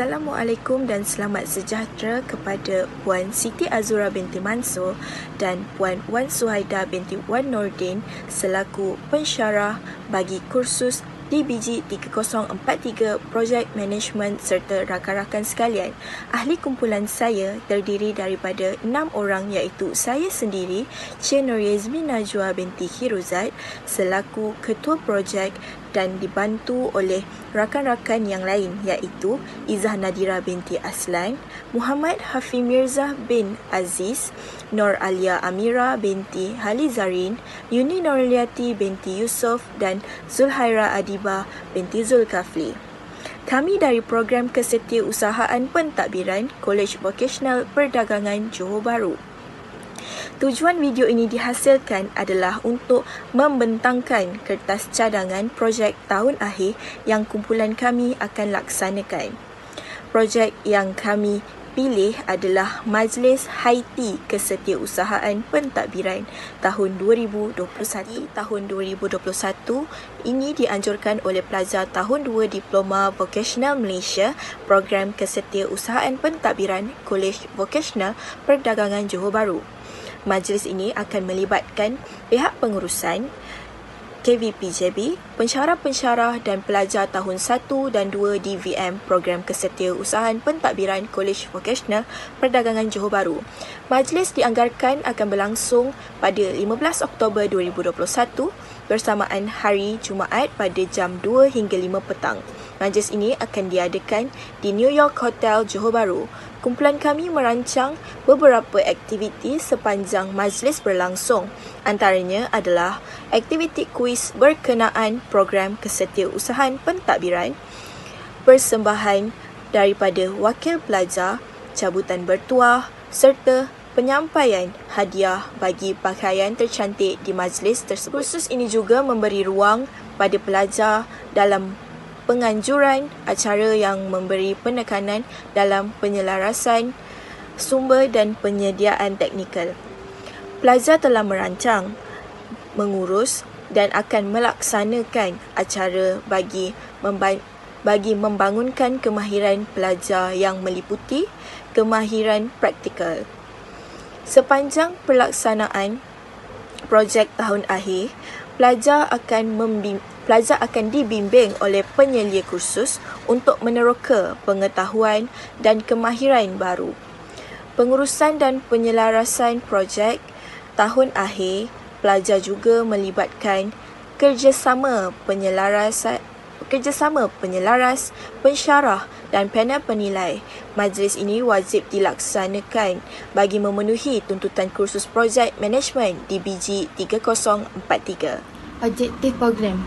Assalamualaikum dan selamat sejahtera kepada Puan Siti Azura binti Mansur dan Puan Wan Suhaida binti Wan Nordin selaku pensyarah bagi kursus DBG 3043 Project Management serta rakan-rakan sekalian. Ahli kumpulan saya terdiri daripada 6 orang iaitu saya sendiri, Cik Nur Yazmin Najwa binti Khiruzat selaku ketua projek dan dibantu oleh rakan-rakan yang lain iaitu Izzah Nadira binti Aslan, Muhammad Hafi Mirza bin Aziz, Nur Alia Amira binti Halizarin, Yuni Nurliati binti Yusof dan Zulhaira Adiba binti Zulkafli. Kami dari Program Kesetiausahaan Pentadbiran Kolej Vokasional Perdagangan Johor Bahru. Tujuan video ini dihasilkan adalah untuk membentangkan kertas cadangan projek tahun akhir yang kumpulan kami akan laksanakan. Projek yang kami pilih adalah Majlis Haiti Kesetiausahaan Pentadbiran tahun 2021. Tahun 2021 ini dianjurkan oleh pelajar tahun 2 Diploma Vokasional Malaysia Program Kesetiausahaan Pentadbiran Kolej Vokasional Perdagangan Johor Bahru. Majlis ini akan melibatkan pihak pengurusan, KVPJB, pensyarah-pensyarah dan pelajar tahun 1 dan 2 DVM Program Kesetiausahaan Pentadbiran Kolej Vokasional Perdagangan Johor Bahru. Majlis dianggarkan akan berlangsung pada 15 Oktober 2021 bersamaan hari Jumaat pada jam 2 hingga 5 petang. Majlis ini akan diadakan di New York Hotel Johor Bahru. Kumpulan kami merancang beberapa aktiviti sepanjang majlis berlangsung. Antaranya adalah aktiviti kuis berkenaan program kesetiausahaan pentadbiran, persembahan daripada wakil pelajar, cabutan bertuah serta penyampaian hadiah bagi pakaian tercantik di majlis tersebut. Kursus ini juga memberi ruang pada pelajar dalam penganjuran acara yang memberi penekanan dalam penyelarasan sumber dan penyediaan teknikal. Pelajar telah merancang, mengurus dan akan melaksanakan acara bagi membangunkan kemahiran pelajar yang meliputi kemahiran praktikal. Sepanjang pelaksanaan projek tahun akhir, pelajar akan dibimbing oleh penyelia kursus untuk meneroka pengetahuan dan kemahiran baru. Pengurusan dan penyelarasan projek tahun akhir, pelajar juga melibatkan kerjasama penyelaras, pensyarah dan panel penilai. Majlis ini wajib dilaksanakan bagi memenuhi tuntutan kursus projek management DBG 3043. Objektif program.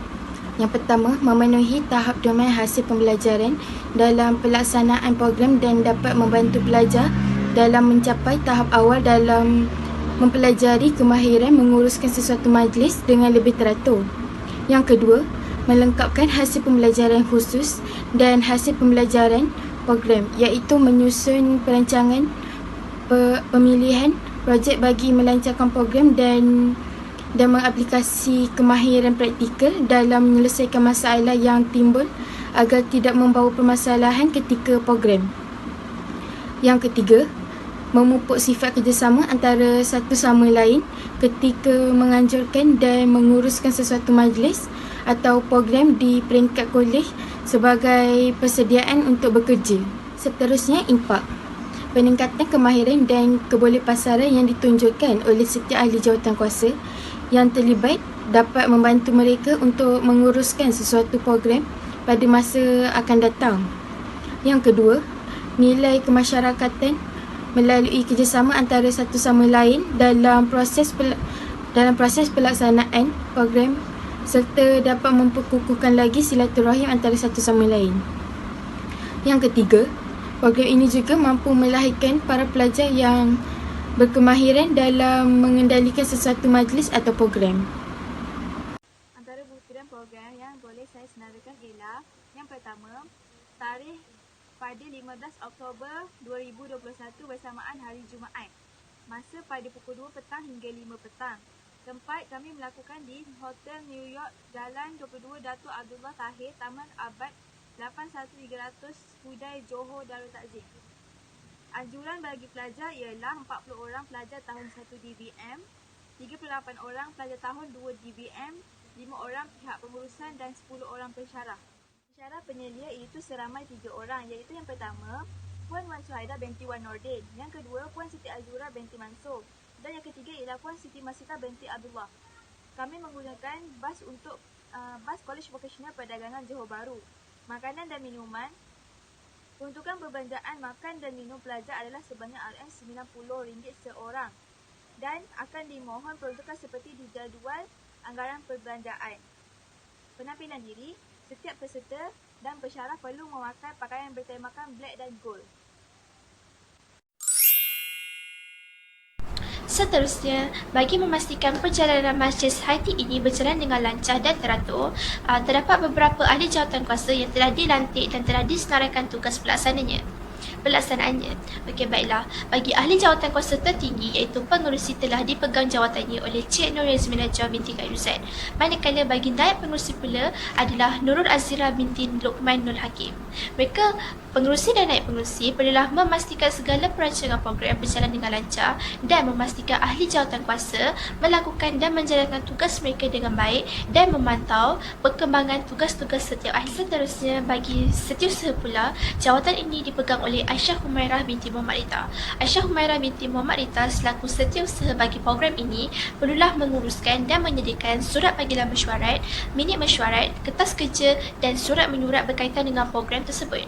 Yang pertama, memenuhi tahap domain hasil pembelajaran dalam pelaksanaan program dan dapat membantu pelajar dalam mencapai tahap awal dalam mempelajari kemahiran menguruskan sesuatu majlis dengan lebih teratur. Yang kedua, melengkapkan hasil pembelajaran khusus dan hasil pembelajaran program iaitu menyusun perancangan pemilihan projek bagi melancarkan program dan mengaplikasi kemahiran praktikal dalam menyelesaikan masalah yang timbul agar tidak membawa permasalahan ketika program. Yang ketiga, memupuk sifat kerjasama antara satu sama lain ketika menganjurkan dan menguruskan sesuatu majlis atau program di peringkat kolej sebagai persediaan untuk bekerja. Seterusnya, impak. Peningkatan kemahiran dan kebolehpasaran yang ditunjukkan oleh setiap ahli jawatankuasa yang terlibat dapat membantu mereka untuk menguruskan sesuatu program pada masa akan datang. Yang kedua, nilai kemasyarakatan melalui kerjasama antara satu sama lain dalam proses pelaksanaan program serta dapat memperkukuhkan lagi silaturahim antara satu sama lain. Yang ketiga, program ini juga mampu melahirkan para pelajar yang berkemahiran dalam mengendalikan sesuatu majlis atau program. Antara butiran program yang boleh saya senarakan ialah yang pertama, tarikh pada 15 Oktober 2021 bersamaan hari Jumaat. Masa pada pukul 2 petang hingga 5 petang. Tempat kami melakukan di Hotel New York, Jalan 22 Datuk Abdullah Tahir, Taman Abad 81300 Hudai Johor Darul Takzim. Anjuran bagi pelajar ialah 40 orang pelajar tahun 1 DBM, 38 orang pelajar tahun 2 DBM, 5 orang pihak pengurusan dan 10 orang pensyarah. Pensyarah penyelia itu seramai 3 orang, iaitu yang pertama Puan Wan Suhaida binti Wan Nordin, yang kedua Puan Siti Azura binti Mansur dan yang ketiga ialah Puan Siti Masita binti Abdullah. Kami menggunakan bas untuk bas Kolej Vokasional Perdagangan Johor Bahru. Makanan dan minuman. Peruntukan perbelanjaan makan dan minum pelajar adalah sebanyak RM90 seorang dan akan dimohon peruntukan seperti di jadual anggaran perbelanjaan. Penampilan diri, setiap peserta dan pensyarah perlu memakai pakaian bertemakan black dan gold. Seterusnya, bagi memastikan perjalanan majlis Haiti ini berjalan dengan lancar dan teratur, terdapat beberapa ahli jawatankuasa yang telah dilantik dan telah disenaraikan tugas pelaksanaannya. Okey, baiklah. Bagi ahli jawatankuasa tertinggi iaitu pengerusi telah dipegang jawatannya oleh Cik Nur Yazmina Najwa binti Khairuzan. Manakala bagi naib pengerusi pula adalah Nurul Azira binti Luqman Nur Hakim. Mereka pengerusi dan naib pengerusi perlulah memastikan segala perancangan program berjalan dengan lancar dan memastikan ahli jawatankuasa melakukan dan menjalankan tugas mereka dengan baik dan memantau perkembangan tugas-tugas setiap ahli. Seterusnya, bagi setiausaha pula, jawatan ini dipegang oleh Aisyah Humairah binti Muhammad Rita. Aisyah Humairah binti Muhammad Rita selaku setiausaha bagi program ini perlulah menguruskan dan menyediakan surat panggilan mesyuarat, minit mesyuarat, kertas kerja dan surat menyurat berkaitan dengan program tersebut.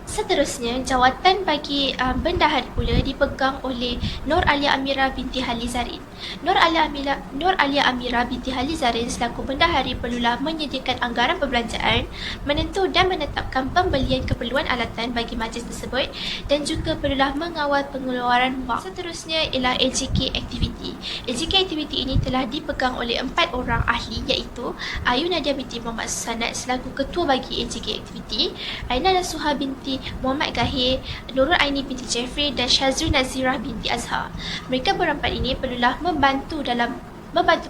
Seterusnya, jawatan bagi bendahari pula dipegang oleh Nur Alia Amira binti Hali Zarin. Nur Alia Amira binti Hali Zarin selaku bendahari perlulah menyediakan anggaran perbelanjaan, menentu dan menetapkan pembelian keperluan alatan bagi majlis tersebut dan juga perlulah mengawal pengeluaran wang. Seterusnya ialah AJK Activity. AJK Activity ini telah dipegang oleh 4 orang ahli iaitu Ayu Nadia binti Muhammad Sanad selaku ketua bagi AJK Activity, Aina Nasuha binti Muhammad Gahir, Nurul Aini binti Jeffrey dan Syazri Nazirah binti Azhar. Mereka berempat ini perlulah membantu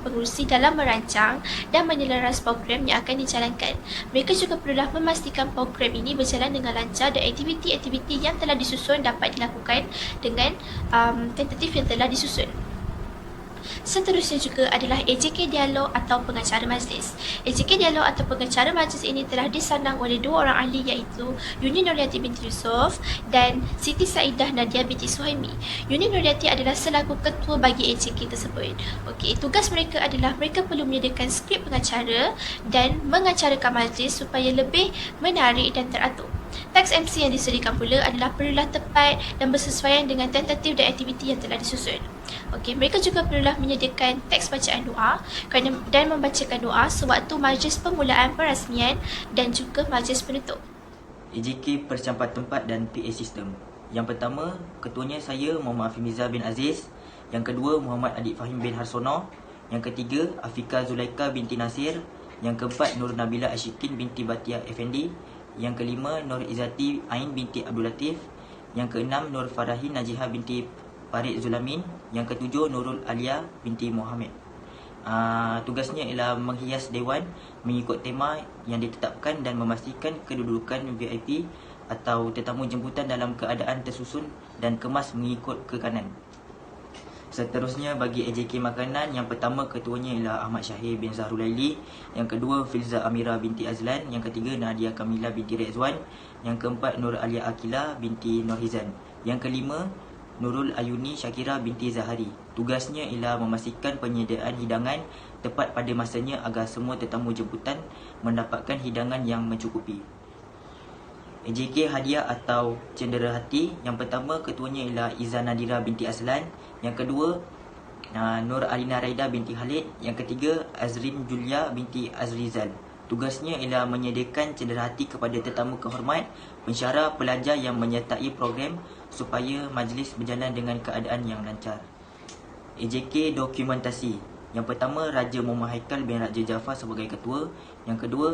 pengerusi dalam merancang dan menyelaras program yang akan dijalankan. Mereka juga perlulah memastikan program ini berjalan dengan lancar dan aktiviti-aktiviti yang telah disusun dapat dilakukan dengan tentatif yang telah disusun. Seterusnya juga adalah AJK Dialog atau pengacara majlis. AJK Dialog atau pengacara majlis ini telah disandang oleh 2 orang ahli iaitu Yuni Nuriati binti Yusof dan Siti Saidah Nadia binti Suhaimi. Yuni Nuriati adalah selaku ketua bagi AJK tersebut. Okey, tugas mereka adalah mereka perlu menyediakan skrip pengacara dan mengacarakan majlis supaya lebih menarik dan teratur. Teks MC yang disediakan pula adalah perlulah tepat dan bersesuaian dengan tentatif dan aktiviti yang telah disusun. Okey, mereka juga perlulah menyediakan teks bacaan doa dan membacakan doa sewaktu majlis permulaan perasmian dan juga majlis penutup. AJK Percampat Tempat dan PA System. Yang pertama, ketuanya saya Muhammad Afimiza bin Aziz. Yang kedua, Muhammad Adik Fahim bin Harsono. Yang ketiga, Afika Zulaika binti Nasir. Yang keempat, Nur Nabila Ashikin binti Batia Effendi. Yang kelima, Nur Izzati Ain binti Abdul Latif. Yang keenam, Nur Farahin Najihah binti Farid Zulamin. Yang ketujuh, Nurul Alia binti Muhammad. Tugasnya ialah menghias dewan mengikut tema yang ditetapkan dan memastikan kedudukan VIP atau tetamu jemputan dalam keadaan tersusun dan kemas mengikut ke kanan. Seterusnya bagi AJK Makanan, yang pertama ketuanya ialah Ahmad Syahir bin Zahrul Laili. Yang kedua, Filza Amira binti Azlan. Yang ketiga, Nadia Kamila binti Rezwan. Yang keempat, Nur Alia Akila binti Nurhizan. Yang kelima, Nurul Ayuni Syakira binti Zahari. Tugasnya ialah memastikan penyediaan hidangan tepat pada masanya agar semua tetamu jemputan mendapatkan hidangan yang mencukupi. AJK Hadiah atau Cenderahati. Yang pertama ketuanya ialah Izzah Nadira binti Aslan. Yang kedua, Nur Alina Raida binti Khalid. Yang ketiga, Azrin Julia binti Azrizal. Tugasnya ialah menyediakan cenderahati kepada tetamu kehormat, pensyarah, pelajar yang menyertai program supaya majlis berjalan dengan keadaan yang lancar. AJK Dokumentasi. Yang pertama, Raja Muhammad Haikal bin Raja Jaafar sebagai ketua. Yang kedua,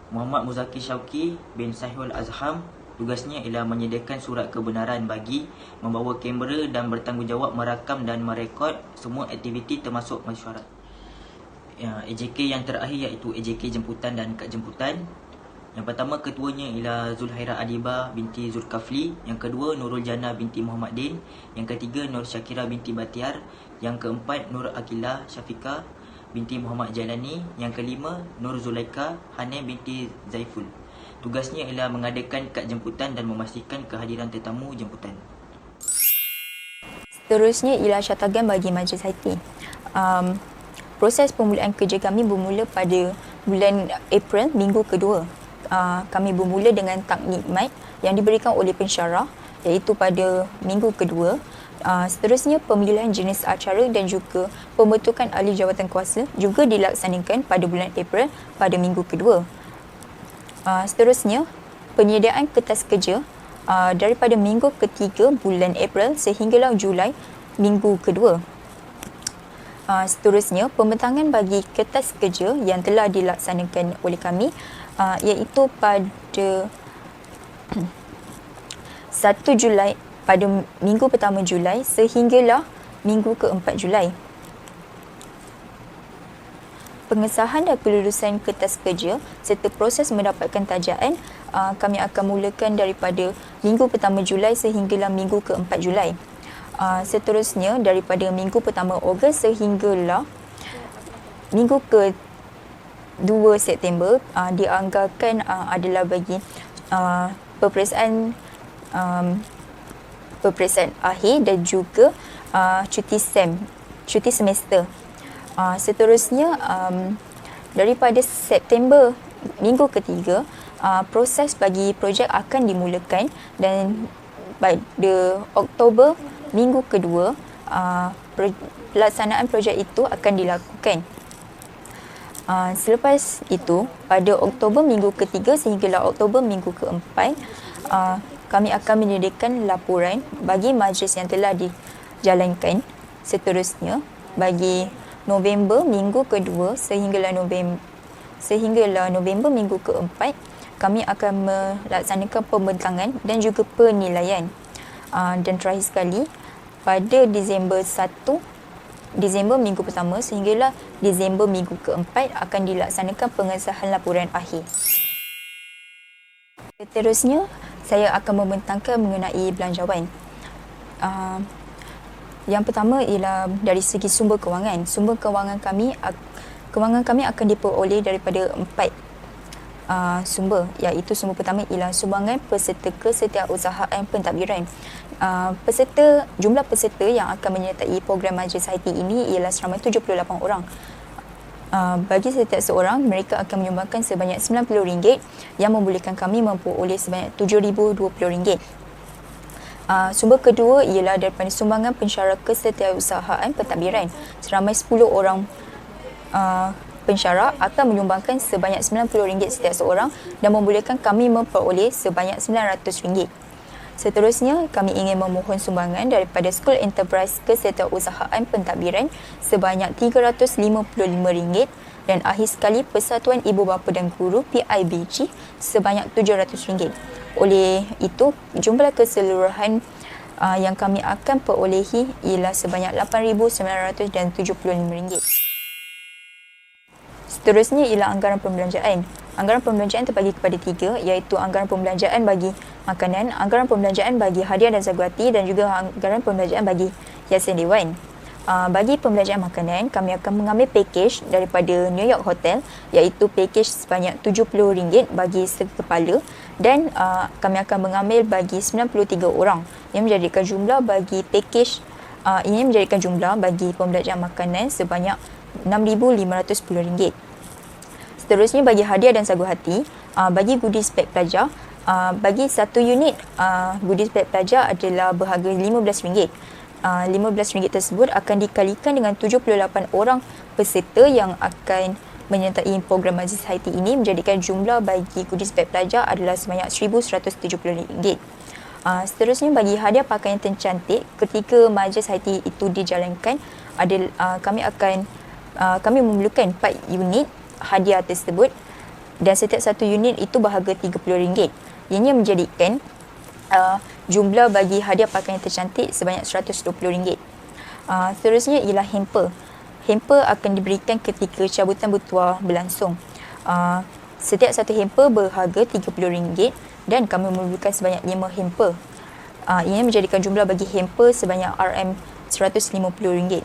Muhammad Muzakir Syauqi bin Sahihul Azham. Tugasnya ialah menyediakan surat kebenaran bagi membawa kamera dan bertanggungjawab merakam dan merekod semua aktiviti termasuk mesyuarat. AJK yang terakhir iaitu AJK Jemputan dan Kad Jemputan. Yang pertama ketuanya ialah Zulhaira Adiba binti Zulkafli, yang kedua Nurul Jana binti Muhammad Din, yang ketiga Nur Syakira binti Batiar, yang keempat Nur Akilah Syafiqah binti Muhammad Jailani, yang kelima Nur Zulaika Hanim binti Zaiful. Tugasnya ialah mengadakan kad jemputan dan memastikan kehadiran tetamu jemputan. Seterusnya ialah syatagan bagi Majlis IT. Proses pemulaan kerja kami bermula pada bulan April, minggu kedua. Kami bermula dengan taknikmat yang diberikan oleh pensyarah iaitu pada minggu kedua. Seterusnya pemilihan jenis acara dan juga pembentukan ahli jawatan kuasa juga dilaksanakan pada bulan April pada minggu kedua. Seterusnya penyediaan kertas kerja daripada minggu ketiga bulan April sehinggalah Julai minggu kedua. Seterusnya pembentangan bagi kertas kerja yang telah dilaksanakan oleh kami iaitu pada 1 Julai, pada minggu pertama Julai sehinggalah minggu ke-4 Julai. Pengesahan dan kelulusan kertas kerja serta proses mendapatkan tajaan kami akan mulakan daripada minggu pertama Julai sehinggalah minggu ke-4 Julai. Seterusnya daripada minggu pertama Ogos sehinggalah minggu ke-2 September dianggarkan adalah bagi peperiksaan akhir dan juga cuti semester. Seterusnya daripada September minggu ketiga proses bagi projek akan dimulakan dan pada Oktober minggu kedua pelaksanaan projek itu akan dilakukan. Selepas itu pada Oktober minggu ketiga sehinggalah Oktober minggu keempat kami akan menyediakan laporan bagi majlis yang telah dijalankan. Seterusnya bagi November minggu kedua sehinggalah November minggu keempat kami akan melaksanakan pembentangan dan juga penilaian. Dan terakhir sekali pada Disember minggu pertama sehinggalah Disember minggu keempat akan dilaksanakan pengesahan laporan akhir. Seterusnya saya akan membentangkan mengenai belanjawan. Yang pertama ialah dari segi sumber kewangan. Sumber kewangan kami akan diperoleh daripada 4 sumber, iaitu sumber pertama ialah sumbangan peserta kesetiausahaan pentadbiran. Jumlah peserta yang akan menyertai program Majlis IT ini ialah seramai 78 orang. Bagi setiap seorang, mereka akan menyumbangkan sebanyak RM90 yang membolehkan kami memperoleh sebanyak RM7,020. Sumber kedua ialah daripada sumbangan pensyarah kesetiausahaan pentadbiran. Seramai 10 orang pensyarah akan menyumbangkan sebanyak RM90 setiap seorang dan membolehkan kami memperoleh sebanyak RM900. Seterusnya, kami ingin memohon sumbangan daripada School Enterprise Kesetiausahaan Pentadbiran sebanyak RM355 dan akhir sekali Persatuan Ibu Bapa dan Guru PIBG sebanyak RM700. Oleh itu, jumlah keseluruhan yang kami akan perolehi ialah sebanyak RM8,975. Seterusnya ialah anggaran pembelanjaan. Anggaran pembelanjaan terbagi kepada 3, iaitu anggaran pembelanjaan bagi makanan, anggaran pembelanjaan bagi hadiah dan zaguati dan juga anggaran pembelanjaan bagi hiasan dewan. Bagi pembelanjaan makanan, kami akan mengambil pakej daripada New York Hotel, iaitu pakej sebanyak RM70 bagi sekepala dan kami akan mengambil bagi 93 orang. Ini menjadikan jumlah bagi pembelanjaan makanan sebanyak RM6,510. Seterusnya bagi hadiah dan sagu hati, bagi goodies beg pelajar, bagi satu unit goodies beg pelajar adalah berharga RM15. RM15 tersebut akan dikalikan dengan 78 orang peserta yang akan menyertai program Majlis IT ini menjadikan jumlah bagi goodies beg pelajar adalah sebanyak RM1,170. Seterusnya bagi hadiah pakaian tercantik ketika Majlis IT itu dijalankan kami memerlukan 4 unit hadiah tersebut dan setiap satu unit itu berharga RM30. Ianya menjadikan jumlah bagi hadiah pakaian tercantik sebanyak RM120. Seterusnya ialah hamper. Hamper akan diberikan ketika cabutan bertuah berlangsung. Setiap satu hamper berharga RM30 dan kami memerlukan sebanyak 5 hamper. Ini menjadikan jumlah bagi hamper sebanyak RM150.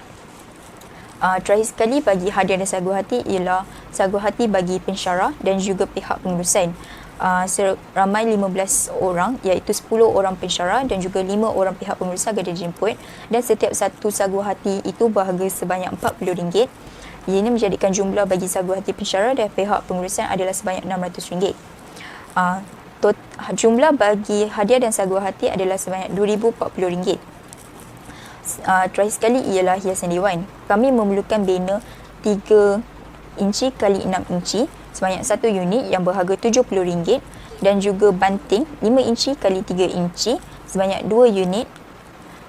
Terakhir sekali bagi hadiah dan sagu hati ialah sagu hati bagi pensyarah dan juga pihak pengurusan. Ramai 15 orang, iaitu 10 orang pensyarah dan juga 5 orang pihak pengurusan akan dijemput, dan setiap satu sagu hati itu berharga sebanyak RM40. Ini menjadikan jumlah bagi sagu hati pensyarah dan pihak pengurusan adalah sebanyak RM600. Jumlah bagi hadiah dan sagu hati adalah sebanyak RM2,040. Terakhir sekali ialah hiasan dewan. Kami memerlukan banner 3 inci kali 6 inci sebanyak 1 unit yang berharga RM70 dan juga banting 5 inci kali 3 inci sebanyak 2 unit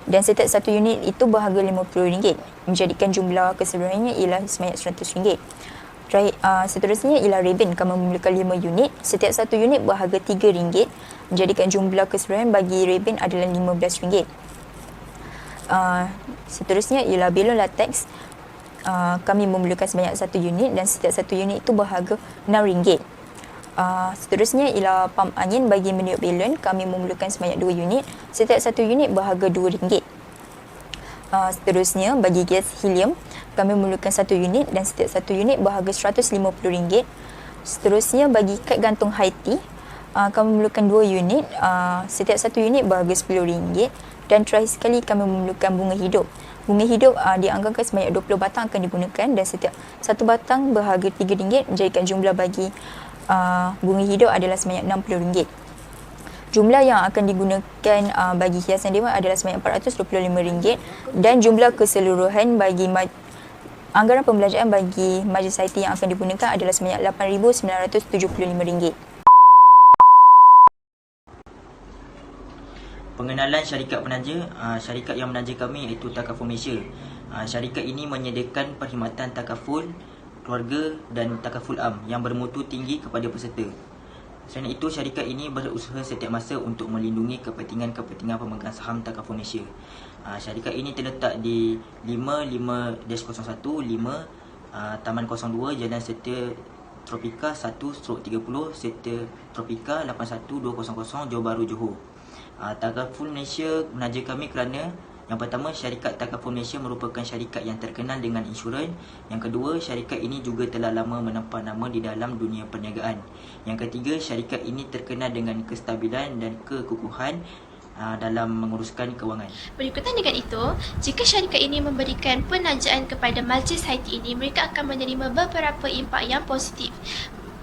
dan setiap satu unit itu berharga RM50, menjadikan jumlah keseluruhannya ialah sebanyak RM100. Seterusnya ialah ribbon. Kami memerlukan 5 unit, setiap satu unit berharga RM3, menjadikan jumlah keseluruhan bagi ribbon adalah RM15. Seterusnya ialah belon latex. Kami memerlukan sebanyak 1 unit dan setiap satu unit itu berharga RM6. Seterusnya ialah pam angin bagi meniup belon. Kami memerlukan sebanyak 2 unit, setiap satu unit berharga RM2. Seterusnya bagi gas helium, kami memerlukan 1 unit dan setiap satu unit berharga RM150. Seterusnya bagi kad gantung high tea, kami memerlukan 2 unit, setiap satu unit berharga RM10. Dan terakhir sekali kami memerlukan bunga hidup. Bunga hidup dianggarkan sebanyak 20 batang akan digunakan dan setiap satu batang berharga RM3, menjadikan jumlah bagi bunga hidup adalah sebanyak RM60. Jumlah yang akan digunakan bagi hiasan dewan adalah sebanyak RM425 dan jumlah keseluruhan bagi anggaran pembelanjaan bagi majlis IT yang akan digunakan adalah sebanyak RM8,975. Pengenalan syarikat penaja. Syarikat yang menaja kami iaitu Takaful Malaysia. Syarikat ini menyediakan perkhidmatan takaful keluarga dan takaful am yang bermutu tinggi kepada peserta. Selain itu, syarikat ini berusaha setiap masa untuk melindungi kepentingan pemegang saham Takaful Malaysia. Syarikat ini terletak di 55-01 5 Taman 02 Jalan Setia Tropika 1/30 Setia Tropika 81200 Johor Bahru, Johor. Takaful Malaysia menaja kami kerana yang pertama, syarikat Takaful Malaysia merupakan syarikat yang terkenal dengan insurans. Yang kedua, syarikat ini juga telah lama menempah nama di dalam dunia perniagaan. Yang ketiga, syarikat ini terkenal dengan kestabilan dan kekukuhan dalam menguruskan kewangan. Berikutan dengan itu, jika syarikat ini memberikan penajaan kepada majlis Haiti ini, mereka akan menerima beberapa impak yang positif.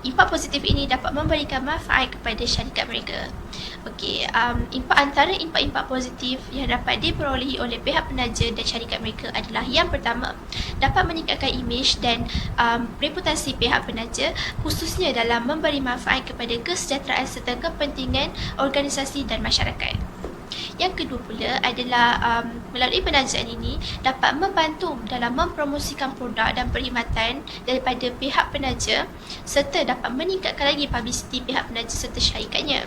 Impak positif ini dapat memberikan manfaat kepada syarikat mereka. Antara impak-impak positif yang dapat diperolehi oleh pihak penaja dan syarikat mereka adalah yang pertama, dapat meningkatkan imej dan reputasi pihak penaja, khususnya dalam memberi manfaat kepada kesejahteraan serta kepentingan organisasi dan masyarakat. Yang kedua pula adalah melalui penajaan ini dapat membantu dalam mempromosikan produk dan perkhidmatan daripada pihak penaja serta dapat meningkatkan lagi publicity pihak penaja serta syarikatnya.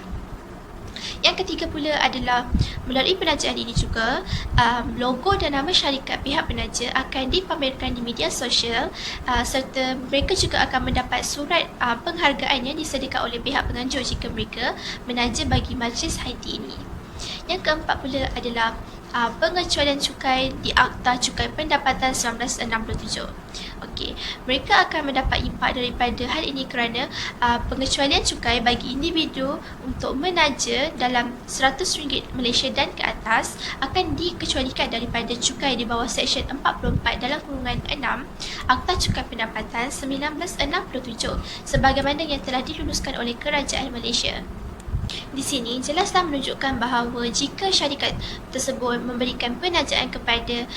Yang ketiga pula adalah melalui penajaan ini juga logo dan nama syarikat pihak penaja akan dipamerkan di media sosial serta mereka juga akan mendapat surat penghargaan yang disediakan oleh pihak penganjur jika mereka menaja bagi majlis Haiti ini. Yang keempat pula adalah pengecualian cukai di Akta Cukai Pendapatan 1967. Mereka akan mendapat impak daripada hal ini kerana pengecualian cukai bagi individu untuk menaja dalam RM100 Malaysia dan ke atas akan dikecualikan daripada cukai di bawah Seksyen 44 dalam kurungan 6 Akta Cukai Pendapatan 1967 sebagaimana yang telah diluluskan oleh Kerajaan Malaysia. Di sini jelaslah menunjukkan bahawa jika syarikat tersebut memberikan penajaan kepada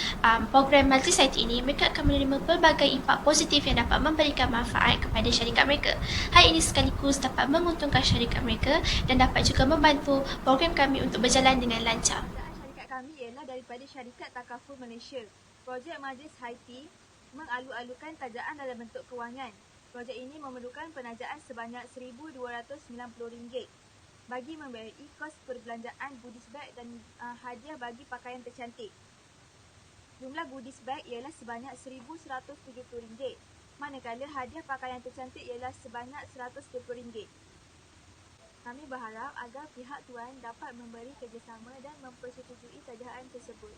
program majlis IT ini, mereka akan menerima pelbagai impak positif yang dapat memberikan manfaat kepada syarikat mereka. Hal ini sekaligus dapat menguntungkan syarikat mereka dan dapat juga membantu program kami untuk berjalan dengan lancar. Syarikat kami ialah daripada syarikat Takaful Malaysia. Projek Majlis Haiti mengalu-alukan tajaan dalam bentuk kewangan. Projek ini memerlukan penajaan sebanyak RM1,290 bagi membiayai kos perbelanjaan goodies bag dan hadiah bagi pakaian tercantik. Jumlah goodies bag ialah sebanyak RM1,170. Manakala hadiah pakaian tercantik ialah sebanyak RM120. Kami berharap agar pihak tuan dapat memberi kerjasama dan mempersetujui tajahan tersebut.